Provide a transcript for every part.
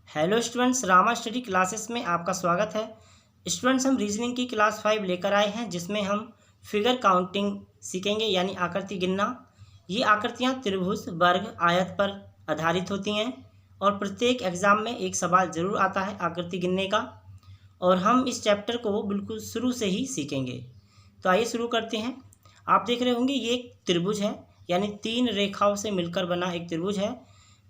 Hello students, Rama study classes में आपका स्वागत है। स्टूडेंट्स, हम रीजनिंग की क्लास 5 लेकर आए हैं जिसमें हम फिगर काउंटिंग सीखेंगे यानी आकृति गिनना। ये आकृतियाँ त्रिभुज, वर्ग, आयत पर आधारित होती हैं और प्रत्येक एग्जाम में एक सवाल ज़रूर आता है आकृति गिनने का, और हम इस चैप्टर को बिल्कुल शुरू से ही सीखेंगे। तो आइए शुरू करते हैं। आप देख रहे होंगे ये एक त्रिभुज है, यानी 3 रेखाओं से मिलकर बना एक त्रिभुज है।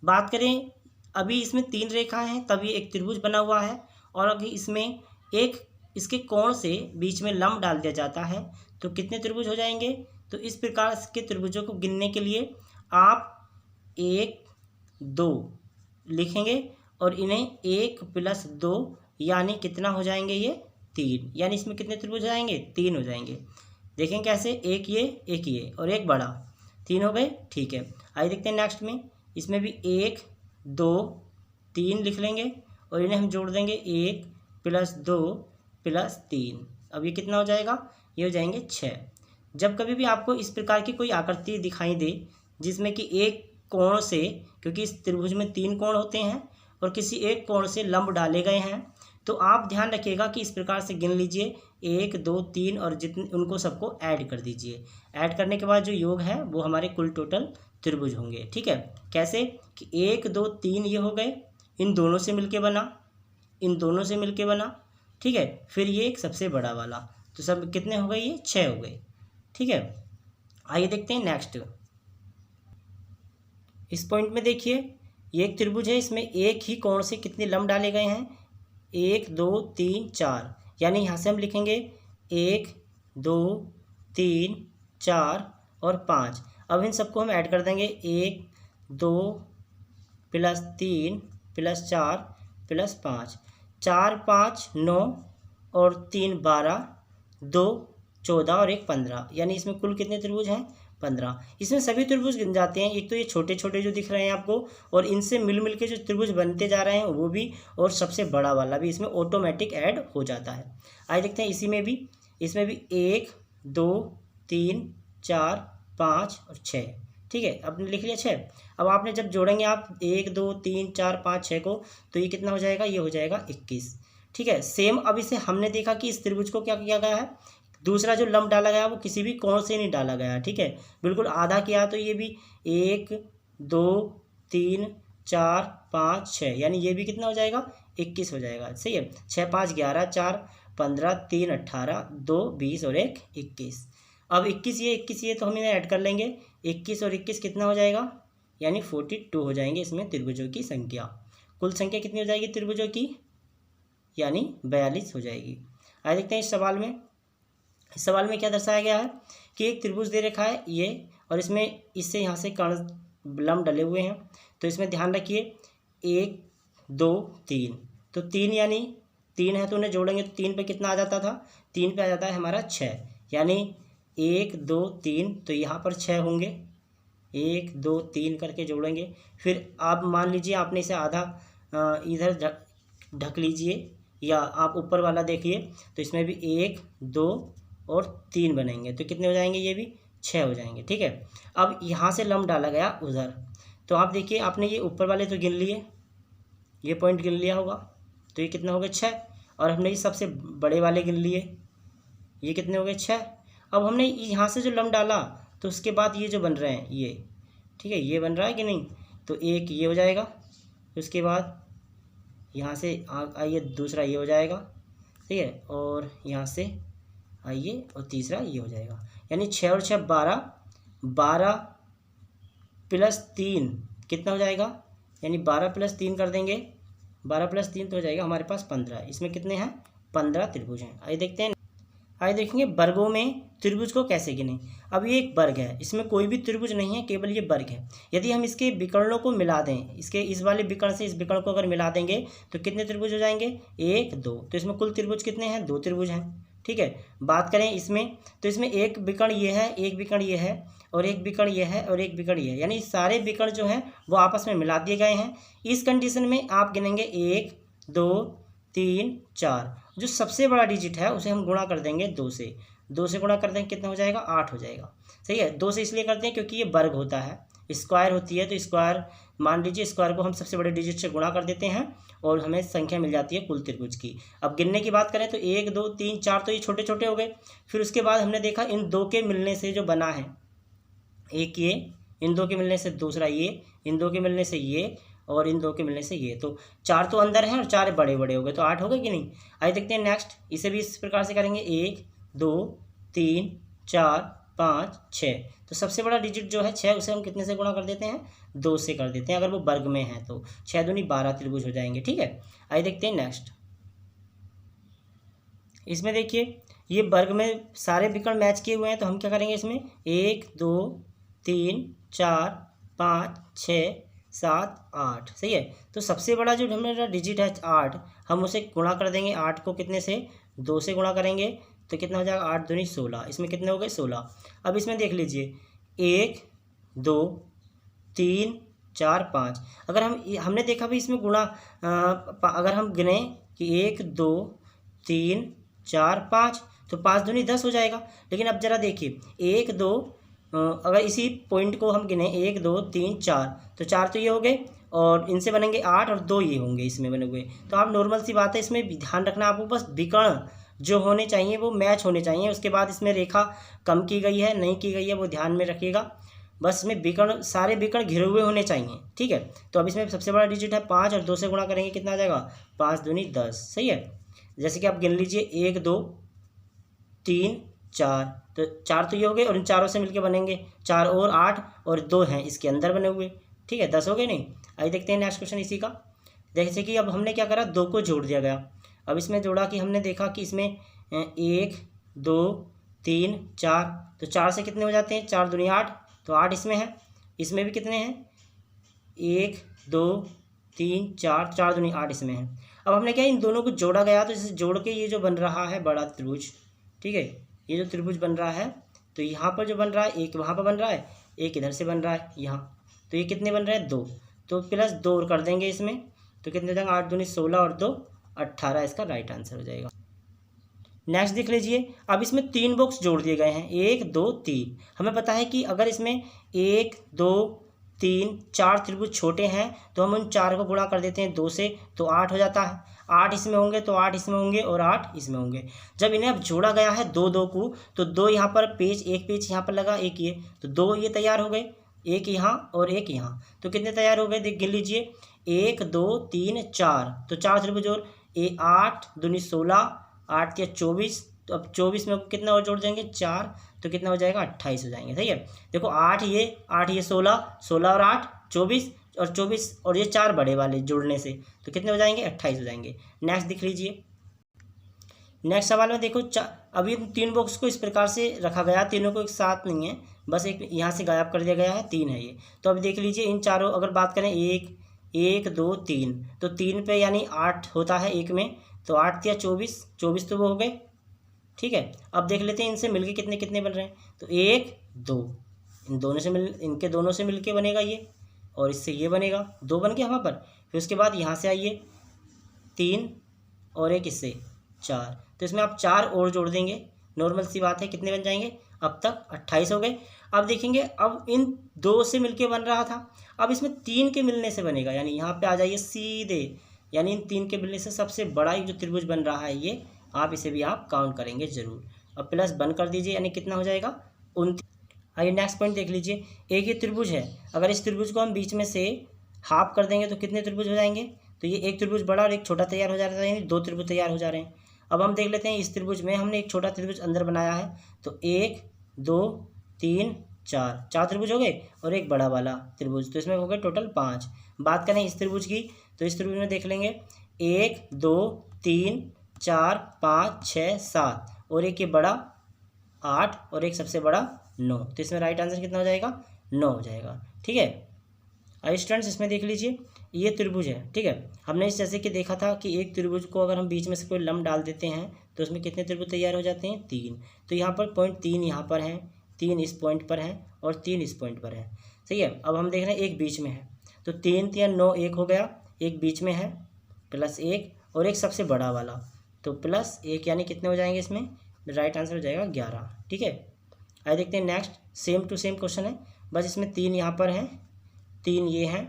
बात करें, अभी इसमें 3 रेखा हैं तब ये एक त्रिभुज बना हुआ है, और अगर इसमें एक इसके कोण से बीच में लंब डाल दिया जाता है तो कितने त्रिभुज हो जाएंगे। तो इस प्रकार के त्रिभुजों को गिनने के लिए आप 1, 2 लिखेंगे और इन्हें 1 + 2 यानी कितना हो जाएंगे, ये 3। यानी इसमें कितने त्रिभुज हो जाएंगे, 3 हो जाएंगे। देखें कैसे, एक ये और एक बड़ा, 3 हो गए। ठीक है, आइए देखते हैं नेक्स्ट में। इसमें भी 1, 2, 3 लिख लेंगे और इन्हें हम जोड़ देंगे 1 + 2 + 3। अब ये कितना हो जाएगा, ये हो जाएंगे 6। जब कभी भी आपको इस प्रकार की कोई आकृति दिखाई दे जिसमें कि एक कोण से, क्योंकि इस त्रिभुज में 3 कोण होते हैं और किसी एक कोण से लंब डाले गए हैं, तो आप ध्यान रखिएगा कि इस प्रकार से गिन लीजिए 1, 2, 3 और जितने उनको सबको ऐड कर दीजिए। ऐड करने के बाद जो योग है वो हमारे कुल टोटल त्रिभुज होंगे। ठीक है, कैसे कि 1, 2, 3 ये हो गए, इन दोनों से मिलके बना, इन दोनों से मिलके बना। ठीक है, फिर ये एक सबसे बड़ा वाला, तो सब कितने हो गए, ये 6 हो गए। ठीक है, आइए देखते हैं नेक्स्ट। इस पॉइंट में देखिए, ये एक त्रिभुज है, इसमें एक ही कोण से कितने लंब डाले गए हैं, 1, 2, 3, 4। यानी यहाँ से हम लिखेंगे 1, 2, 3, 4 और 5। अब इन सबको हम ऐड कर देंगे, 1, 2 + 3 + 4 + 5। 4, 5, 9 और 3, 12, 2, 14 और 1, 15। यानी इसमें कुल कितने त्रिभुज हैं, 15। इसमें सभी त्रिभुज गिन जाते हैं, एक तो ये छोटे छोटे जो दिख रहे हैं आपको, और इनसे मिल के जो त्रिभुज बनते जा रहे हैं वो भी, और सबसे बड़ा वाला भी इसमें ऑटोमेटिक ऐड हो जाता है। आइए देखते हैं इसमें भी 1, 2, 3, 4, 5 और 6। ठीक है, आपने लिख लिया 6। अब आपने जब जोड़ेंगे आप 1, 2, 3, 4, 5, 6 को, तो ये कितना हो जाएगा, ये हो जाएगा 21। ठीक है, सेम अब इसे हमने देखा कि इस त्रिभुज को क्या किया गया है, दूसरा जो लंब डाला गया वो किसी भी कोण से नहीं डाला गया। ठीक है, बिल्कुल आधा किया, तो ये भी 1, 2, 3, 4, 5, 6, यानी ये भी कितना हो जाएगा, 21 हो जाएगा। सही है, 6, 5, 11, 4, 15, 3, 18, 2, 20 और 1, 21। अब 21 ये तो हम इन्हें ऐड कर लेंगे, 21 और 21 कितना हो जाएगा, यानी 42 हो जाएंगे इसमें त्रिभुजों की संख्या। कुल संख्या कितनी हो जाएगी त्रिभुजों की, यानी 42 हो जाएगी। आइए देखते हैं इस सवाल में क्या दर्शाया गया है कि एक त्रिभुज दे रखा है ये, और इसमें इससे यहाँ से कर्ण लंब डले हुए हैं। तो इसमें ध्यान रखिए 1, 2, 3, तो 3 यानी 3 है तो उन्हें जोड़ेंगे तो 3 पे कितना आ जाता था, 3 पे आ जाता है हमारा 6। यानी 1, 2, 3, तो यहाँ पर 6 होंगे, 1, 2, 3 करके जोड़ेंगे। फिर आप मान लीजिए आपने इसे आधा इधर ढक लीजिए, या आप ऊपर वाला देखिए, तो इसमें भी 1, 2 और 3 बनेंगे, तो कितने हो जाएंगे, ये भी 6 हो जाएंगे। ठीक है, अब यहाँ से लंब डाला गया उधर, तो आप देखिए आपने ये ऊपर वाले तो गिन लिए, ये पॉइंट गिन लिया होगा, तो ये कितने हो गए, 6। और हमने ये सबसे बड़े वाले गिन लिए, ये कितने हो गए, 6। अब हमने यहाँ से जो लंब डाला तो उसके बाद ये जो बन रहे हैं ये, ठीक है, ये बन रहा है कि नहीं, तो एक ये हो जाएगा, उसके बाद यहाँ से आइए दूसरा ये हो जाएगा। ठीक है, और यहाँ से आइए और तीसरा ये हो जाएगा। यानी 6 और 6 12, 12 + 3 कितना हो जाएगा, यानी 12 + 3 कर देंगे, 12 + 3 तो हो जाएगा हमारे पास 15। इसमें कितने हैं, 15 त्रिभुज हैं। आइए देखते हैं, आइए देखेंगे वर्गों में त्रिभुज को कैसे गिने। अब ये एक वर्ग है, इसमें कोई भी त्रिभुज नहीं है, केवल ये वर्ग है। यदि हम इसके विकर्णों को मिला दें, इसके इस वाले विकर्ण से इस विकर्ण को अगर मिला देंगे तो कितने त्रिभुज हो जाएंगे, 1, 2। तो इसमें कुल त्रिभुज कितने हैं, 2 त्रिभुज हैं। ठीक है, बात करें इसमें, तो इसमें एक विकर्ण ये है, एक विकर्ण ये है, और एक विकर्ण ये है, और एक विकर्ण ये है, यानी सारे विकर्ण जो हैं वो आपस में मिला दिए गए हैं। इस कंडीशन में आप गिनेंगे 1, 2, 3, 4। जो सबसे बड़ा डिजिट है उसे हम गुणा कर देंगे 2 से, 2 से गुणा कर देंगे कितना हो जाएगा, 8 हो जाएगा। सही है, 2 से इसलिए करते हैं क्योंकि ये वर्ग होता है, स्क्वायर होती है, तो स्क्वायर मान लीजिए स्क्वायर को हम सबसे बड़े डिजिट से गुणा कर देते हैं और हमें संख्या मिल जाती है कुल त्रिभुज की। अब गिनने की बात करें तो 1 2 3 4 तो ये छोटे छोटे हो गए। फिर उसके बाद हमने देखा इन दो के मिलने से जो बना है, एक ये, इन दो के मिलने से दूसरा ये, इन दो के मिलने से ये और इन दो के मिलने से ये, तो 4 तो अंदर हैं और 4 बड़े बड़े हो गए, तो 8 हो गए कि नहीं। आइए देखते हैं नेक्स्ट, इसे भी इस प्रकार से करेंगे 1 2 3 4 5 6। तो सबसे बड़ा डिजिट जो है 6, उसे हम कितने से गुणा कर देते हैं, 2 से कर देते हैं, अगर वो वर्ग में है तो 6 दूनी 12 त्रिभुज हो जाएंगे। ठीक है, आइए देखते हैं नेक्स्ट। इसमें देखिए ये वर्ग में सारे विकर्ण मैच किए हुए हैं, तो हम क्या करेंगे इसमें 1 2 3 4 5 6 7 8, सही है। तो सबसे बड़ा जो हमारा डिजिट है 8, हम उसे गुणा कर देंगे 8 को कितने से, 2 से गुणा करेंगे तो कितना हो जाएगा, 8 दूनी 16, इसमें कितने हो गए 16। अब इसमें देख लीजिए 1 2 3 4 5, अगर हमने देखा भी इसमें गुणा अगर हम गिने कि 1 2 3 4 5, तो 5 दूनी 10 हो जाएगा। लेकिन अब जरा देखिए 1 2, अगर इसी पॉइंट को हम गिने 1 2 3 4, तो 4 तो ये हो गए और इनसे बनेंगे 8 और 2 ये होंगे इसमें बने हुए। तो आप नॉर्मल सी बात है, इसमें ध्यान रखना आपको बस विकर्ण जो होने चाहिए वो मैच होने चाहिए। उसके बाद इसमें रेखा कम की गई है नहीं की गई है वो ध्यान में रखिएगा, बस इसमें विकर्ण सारे विकर्ण घिरे हुए होने चाहिए। ठीक है, तो अब इसमें सबसे बड़ा डिजिट है 5 और 2 से गुणा करेंगे कितना आ जाएगा, 5 दूनी 10, सही है। जैसे कि आप गिन लीजिए 1 2 3 4, तो 4 तो ये हो गए और इन चारों से मिलके बनेंगे 4 और 8 और 2 हैं इसके अंदर बने हुए। ठीक है, 10 हो गए नहीं। आइए देखते हैं नेक्स्ट क्वेश्चन इसी का। जैसे कि अब हमने क्या करा, 2 को जोड़ दिया गया। अब इसमें जोड़ा कि हमने देखा कि इसमें 1 2 3 4, तो 4 से कितने हो जाते हैं, 4 दूनी 8, तो 8 इसमें है। इसमें भी कितने हैं, 1 2 3 4, 4 दूनी 8 इसमें है। अब हमने क्या, इन दोनों को जोड़ा गया, तो इसे जोड़ के ये जो बन रहा है बड़ा त्रिभुज, ठीक है, ये जो त्रिभुज बन रहा है, तो यहाँ पर जो बन रहा है एक वहाँ पर बन रहा है, एक इधर से बन रहा है यहाँ, तो ये कितने बन रहे हैं, 2, तो प्लस 2 और कर देंगे इसमें, तो कितने हो जाएंगे, 8 दूनी 16 और 2 18, इसका राइट आंसर हो जाएगा। नेक्स्ट देख लीजिए, अब इसमें 3 बॉक्स जोड़ दिए गए हैं, 1 2 3। हमें पता है कि अगर इसमें 1 2 3 4 त्रिभुज छोटे हैं तो हम उन 4 को गुणा कर देते हैं 2 से, तो 8 हो जाता है। 8 इसमें होंगे तो 8 इसमें होंगे और 8 इसमें होंगे। जब इन्हें अब जोड़ा गया है 2 2 को, तो 2 यहाँ पर पेज, एक पेज यहाँ पर लगा, एक ये, तो 2 ये तैयार हो गए, एक यहाँ और एक यहाँ, तो कितने तैयार हो गए, देख गिन लीजिए 1 2 3 4, तो 4 त्रिभुज और 8 दूनी 16, 8 या 24, तो अब 24 में कितना और जोड़ देंगे 4, तो कितना हो जाएगा 28 हो जाएंगे। सही है, देखो 8 ये 16, 16 और 8 24 और 24 और ये 4 बड़े वाले जोड़ने से तो कितने हो जाएंगे 28 हो जाएंगे। नेक्स्ट देख लीजिए, नेक्स्ट सवाल में देखो अभी 3 बॉक्स को इस प्रकार से रखा गया, तीनों को एक साथ नहीं है, बस एक यहाँ से गायब कर दिया गया है, 3 है ये। तो अब देख लीजिए इन चारों, अगर बात करें 1 1 2 3, तो 3 पे यानी 8 होता है एक में, तो 8 या 24, 24 तो वो हो गए। ठीक है, अब देख लेते हैं इनसे मिलके कितने कितने बन रहे हैं, तो 1 2, इन दोनों से इनके दोनों से मिलके बनेगा ये, और इससे ये बनेगा, 2 बन गया वहाँ पर। फिर उसके बाद यहाँ से आइए 3 और एक इससे 4, तो इसमें आप 4 और जोड़ देंगे, नॉर्मल सी बात है, कितने बन जाएंगे, अब तक 28 हो गए। अब देखेंगे अब इन 2 से मिलके बन रहा था, अब इसमें 3 के मिलने से बनेगा, यानी यहाँ पे आ जाइए सीधे, यानी इन 3 के मिलने से सबसे बड़ा एक जो त्रिभुज बन रहा है ये, आप इसे भी आप काउंट करेंगे जरूर। अब प्लस बंद कर दीजिए, यानी कितना हो जाएगा 29। आइए नेक्स्ट पॉइंट देख लीजिए, एक ये त्रिभुज है, अगर इस त्रिभुज को हम बीच में से हाफ कर देंगे तो कितने त्रिभुज हो जाएंगे, तो ये एक त्रिभुज बड़ा और एक छोटा तैयार हो जा रहा है, यानी 2 त्रिभुज तैयार हो जा रहे हैं। अब हम देख लेते हैं इस त्रिभुज में हमने एक छोटा त्रिभुज अंदर बनाया है, तो 1 2 3 4, 4 त्रिभुज हो गए और एक बड़ा वाला त्रिभुज, तो इसमें हो गए टोटल 5। बात करें इस त्रिभुज की, तो इस त्रिभुज में देख लेंगे 1 2 3 4 5 6 7 और एक ये बड़ा 8 और एक सबसे बड़ा 9, तो इसमें राइट आंसर कितना हो जाएगा 9 हो जाएगा। ठीक है, आइए स्टूडेंट्स इसमें देख लीजिए ये त्रिभुज है। ठीक है, हमने जैसे कि देखा था कि एक त्रिभुज को अगर हम बीच में से कोई लंब डाल देते हैं तो उसमें कितने त्रिभुज तैयार हो जाते हैं, 3। तो यहाँ पर पॉइंट 3 यहाँ पर है, 3 इस पॉइंट पर है और 3 इस पॉइंट पर है। सही है, अब हम देख रहे हैं एक बीच में है, तो 3 3 9 1 हो गया, एक बीच में है प्लस 1 और एक सबसे बड़ा वाला, तो प्लस 1 यानी कितने हो जाएंगे, इसमें राइट आंसर हो जाएगा 11। ठीक है, आइए देखते हैं next, same to same question है, बस इसमें 3 यहाँ पर हैं, 3 ये हैं,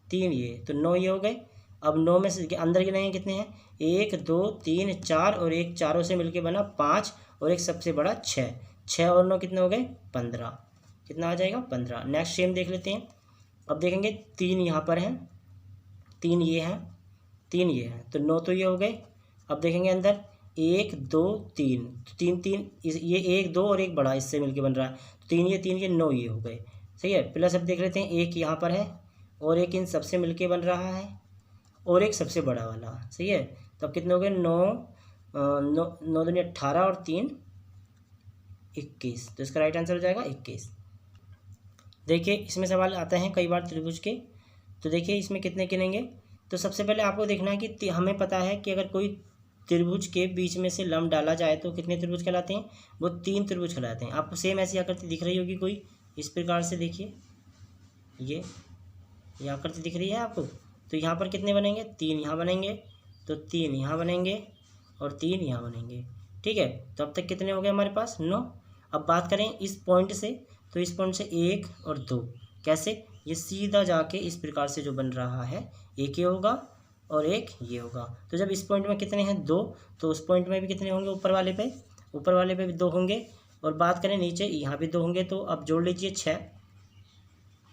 3 ये, तो 9 ये हो गए। अब 9 में से अंदर गिनेंगे कितने हैं, 1 2 3 4 और एक चारों से मिलके बना 5 और एक सबसे बड़ा 6, 6 और 9 कितने हो गए 15, कितना आ जाएगा 15। नेक्स्ट सेम देख लेते हैं। अब देखेंगे 3 यहाँ पर हैं, 3 ये हैं, 3 ये हैं, तो 9 तो ये हो गए। अब देखेंगे अंदर 1 2 3, तो 3 3 ये 1 2 और एक बड़ा इससे मिलके बन रहा है, तो 3 ये 9 ये हो गए, सही है। प्लस अब देख लेते हैं एक यहाँ पर है और एक इन सबसे मिलके बन रहा है और एक सबसे बड़ा वाला, सही है। तो अब कितने हो गए 9 दूनी 18 और 3 21, तो इसका राइट आंसर हो जाएगा 21। देखिए इसमें सवाल आते हैं कई बार त्रिभुज के, तो देखिए इसमें कितने गिनेंगे। तो सबसे पहले आपको देखना है कि हमें पता है कि अगर कोई त्रिभुज के बीच में से लंब डाला जाए तो कितने त्रिभुज कहलाते हैं, वो 3 त्रिभुज कहलाते हैं। आपको सेम ऐसी आकृति दिख रही होगी कोई, इस प्रकार से देखिए ये आकृति दिख रही है आपको। तो यहाँ पर कितने बनेंगे, 3 यहाँ बनेंगे, तो 3 यहाँ बनेंगे और 3 यहाँ बनेंगे, ठीक है। तो अब तक कितने हो गए हमारे पास 9। अब बात करें इस पॉइंट से, तो इस पॉइंट से 1 और 2 कैसे, ये सीधा जाके इस प्रकार से जो बन रहा है, एक ये होगा और एक ये होगा। तो जब इस पॉइंट में कितने हैं 2, तो उस पॉइंट में भी कितने होंगे, ऊपर वाले पे भी 2 होंगे। और बात करें नीचे, यहाँ भी 2 होंगे, तो अब जोड़ लीजिए 6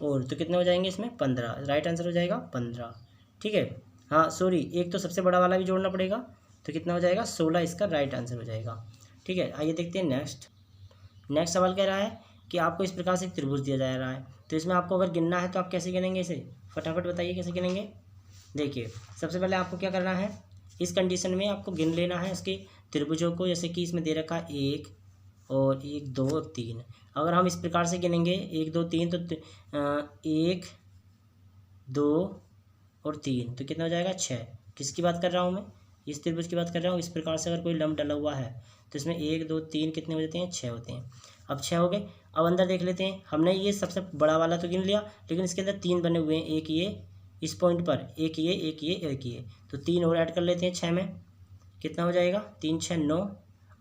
और, तो कितने हो जाएंगे इसमें 15, राइट आंसर हो जाएगा 15, ठीक है। हाँ सॉरी, एक तो सबसे बड़ा वाला भी जोड़ना पड़ेगा, तो कितना हो जाएगा 16, इसका राइट आंसर हो जाएगा, ठीक है। आइए देखते हैं नेक्स्ट सवाल कह रहा है कि आपको इस प्रकार से एक त्रिभुज दिया जा रहा है, तो इसमें आपको अगर गिनना है तो आप कैसे गिनेंगे इसे, फटाफट बताइए कैसे गिनेंगे। देखिए सबसे पहले आपको क्या करना है, इस कंडीशन में आपको गिन लेना है उसके त्रिभुजों को, जैसे कि इसमें दे रखा है 1 और 1 2 और 3। अगर हम इस प्रकार से गिनेंगे 1 2 3, तो 1 2 और 3, तो कितना हो जाएगा 6। किसकी बात कर रहा हूँ मैं, इस त्रिभुज की बात कर रहा हूँ। इस प्रकार से अगर कोई लंब डला हुआ है तो इसमें 1 2 3 कितने हो जाते हैं 6 होते हैं। अब 6 हो गए। अब अंदर देख लेते हैं, हमने ये सबसे बड़ा वाला तो गिन लिया, लेकिन इसके अंदर 3 बने हुए हैं, एक ये इस पॉइंट पर, एक ये, तो 3 और ऐड कर लेते हैं 6 में, कितना हो जाएगा 3 6 9।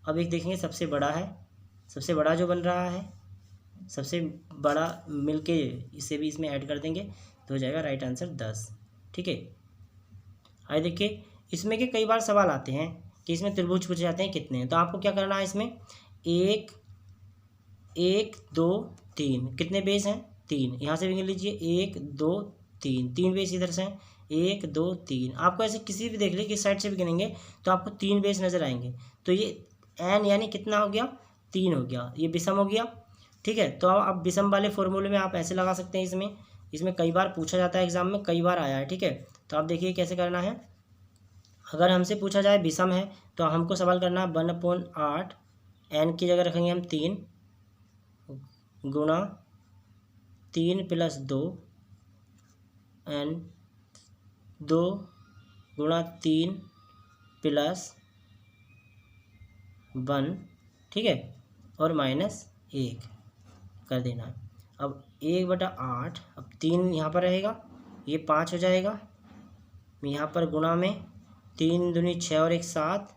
अब एक देखेंगे सबसे बड़ा है, सबसे बड़ा जो बन रहा है, सबसे बड़ा मिलके इसे भी इसमें ऐड कर देंगे, तो हो जाएगा राइट आंसर 10, ठीक है। आइए देखिए इसमें के कई बार सवाल आते हैं कि इसमें त्रिभुज पूछे जाते हैं कितने हैं, तो आपको क्या करना है इसमें 1 1 2 3, कितने बेस हैं 3, यहाँ से भी गिन लीजिए 1 2 3 बेस इधर से हैं 1 2 3। आपको ऐसे किसी भी देख लीजिए किस साइड से भी गिनेंगे तो आपको 3 बेस नजर आएंगे, तो ये n यानी कितना हो गया 3 हो गया, ये विषम हो गया, ठीक है। तो अब विषम वाले फॉर्मूले में आप ऐसे लगा सकते हैं, इसमें कई बार पूछा जाता है, एग्जाम में कई बार आया है, ठीक है। तो आप देखिए कैसे करना है। अगर हमसे पूछा जाए विषम है तो हमको सवाल करना है 1/8, n की जगह रखेंगे हम 3 गुणा 3 + 2 n 2 गुणा 3 + 1, ठीक है, और -1 कर देना है। अब 1/8, अब 3 यहाँ पर रहेगा, ये 5 हो जाएगा, यहाँ पर गुणा में 3 दूनी 6 और 1 7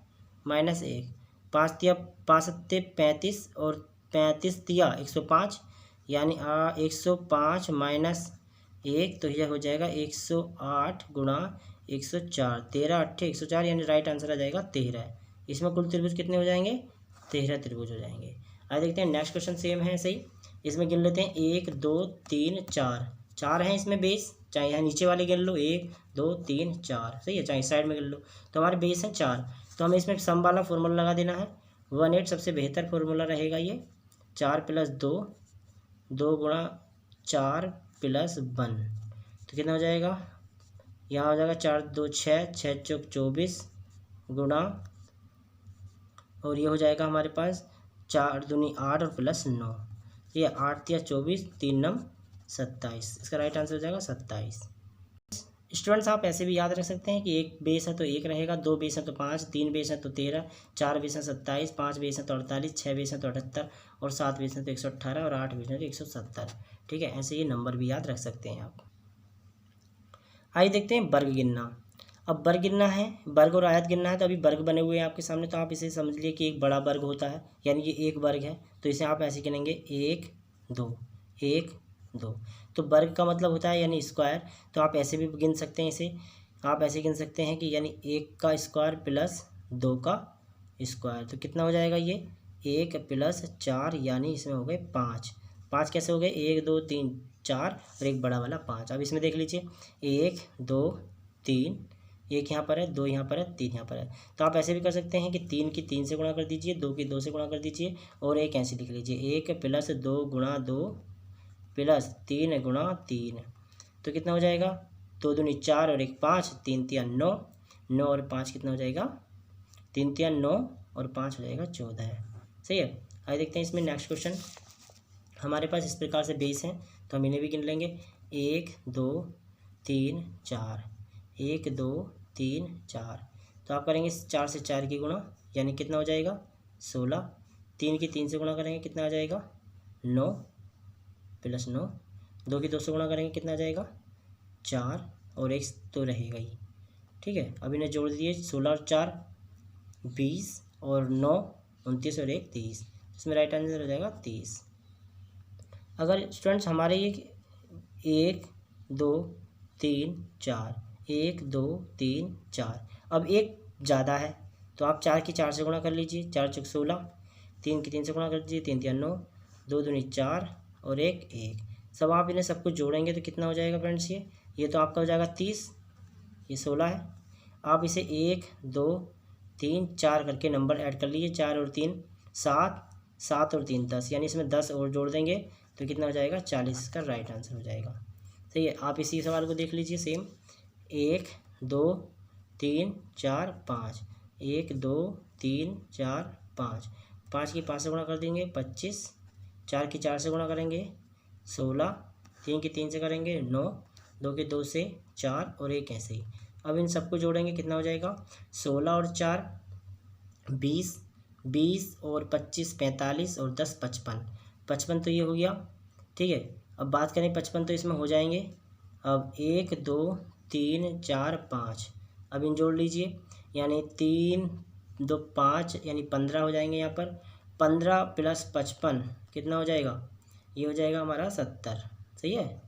-1, 5 तिया 5 सत्ते 35 और 35 तिया 105, यानी 105 -1, तो यह हो जाएगा 108 गुणा 104, 13 8 104, यानी राइट आंसर आ जाएगा 13। इसमें कुल त्रिभुज कितने हो जाएंगे 13 त्रिभुज हो जाएंगे। आइए देखते हैं नेक्स्ट क्वेश्चन सेम है सही। इसमें गिन लेते हैं 1 2 3 4 हैं इसमें बेस, चाहे यहाँ नीचे वाले गिन लो 1 2 3 4, सही है, चाहे साइड में गिन लो, तो हमारे बेस हैं 4। तो हमें इसमें सम वाला फॉर्मूला लगा देना है, 1/8 सबसे बेहतर फॉर्मूला रहेगा ये, 4 + 2 2 गुणा 4 + 1, तो कितना हो जाएगा, यहाँ हो जाएगा 4 2 6 6 चौक 24 गुणा, और ये हो जाएगा हमारे पास 4 दूनी 8 और +9, ये 8 तिया 24 3 9 27, इसका राइट आंसर हो जाएगा 27। स्टूडेंट्स आप ऐसे भी याद रख सकते हैं कि 1 बेस है तो 1 रहेगा, 2 बेस है तो 5, 3 बेस है तो 13, 4 बेस है 27, 5 बेस है तो 48, 6 बेस है तो 78 और 7 बेस है तो 118 और 8 बेस है तो 170, ठीक है। ऐसे ये नंबर भी याद रख सकते हैं आप। आइए देखते हैं वर्ग गिनना। अब वर्ग गिनना है, वर्ग और आयत गिनना है, तो अभी वर्ग बने हुए हैं आपके सामने, तो आप इसे समझ लिए कि एक बड़ा वर्ग होता है, यानी ये एक वर्ग है, तो इसे आप ऐसे गिनेंगे 1 2 1 2। तो वर्ग का मतलब होता है यानी स्क्वायर, तो आप ऐसे भी गिन सकते हैं इसे। आप ऐसे गिन सकते हैं कि यानी 1 का स्क्वायर प्लस 2 का स्क्वायर, तो कितना हो जाएगा ये 1 प्लस 4 यानी इसमें हो गए 5। 5 कैसे हो गए 1 2 3 4 और एक बड़ा वाला 5। अब इसमें देख लीजिए 1 2 3, एक यहाँ पर है, 2 यहाँ पर है, 3 यहाँ पर है। तो आप ऐसे भी कर सकते हैं कि 3 की 3 से गुणा कर दीजिए, 2 की 2 से गुणा कर दीजिए और एक ऐसे लिख लीजिए 1 प्लस 2 गुणा 2 प्लस 3 गुणा 3। तो कितना हो जाएगा 2 दूनी 4 और एक 5, 3 तिया 9, 9 और 5 कितना हो जाएगा 3 तिया 9 और 5 हो जाएगा 14। सही है। आइए देखते हैं इसमें नेक्स्ट क्वेश्चन। हमारे पास इस प्रकार से बेस हैं तो हम इन्हें भी गिन लेंगे 1 2 3 4, 1 2 3 4। तो आप करेंगे 4 से 4 की गुणा यानी कितना हो जाएगा 16। 3 की 3 से गुणा करेंगे कितना आ जाएगा 9 प्लस 9। 2 की 2 से गुणा करेंगे कितना आ जाएगा 4 और एक तो रहेगा ही। ठीक है, अब इन्हें जोड़ दिए 16 और 4 20 और 9 29 और एक 30। इसमें राइट आंसर हो जाएगा 30। अगर स्टूडेंट्स हमारे ये 1 2 3 4, 1 2 3 4, अब एक ज़्यादा है तो आप 4 की 4 से गुणा कर लीजिए, 4 चौक 16, 3 की 3 से गुणा कर दीजिए, 3 तिया 9, 2 दूनी 4 और एक 1। सब आप इन्हें सब कुछ जोड़ेंगे तो कितना हो जाएगा फ्रेंड्स ये तो आपका हो जाएगा 30, ये 16 है। आप इसे 1 2 3 4 करके नंबर ऐड कर लीजिए, 4 और 3 7, 7 और 3 10, यानी इसमें 10 और जोड़ देंगे तो कितना हो जाएगा 40। इसका राइट आंसर हो जाएगा। सही है। आप इसी सवाल को देख लीजिए सेम 1 2 3 4 5, 1 2 3 4 5, 5 की 5 से गुणा कर देंगे 25, 4 की 4 से गुणा करेंगे 16, 3 की 3 से करेंगे 9, 2 की 2 से 4 और एक ऐसे ही। अब इन सबको जोड़ेंगे कितना हो जाएगा 16 और 4 20, 20 और 25 45 और 10 55। 55 तो ये हो गया। ठीक है, अब बात करें 55 तो इसमें हो जाएंगे अब 1 2 3 4 5। अब इन जोड़ लीजिए यानी 3 2 5 यानी 15 हो जाएंगे। यहाँ पर 15 प्लस 55 कितना हो जाएगा ये हो जाएगा हमारा 70। सही है।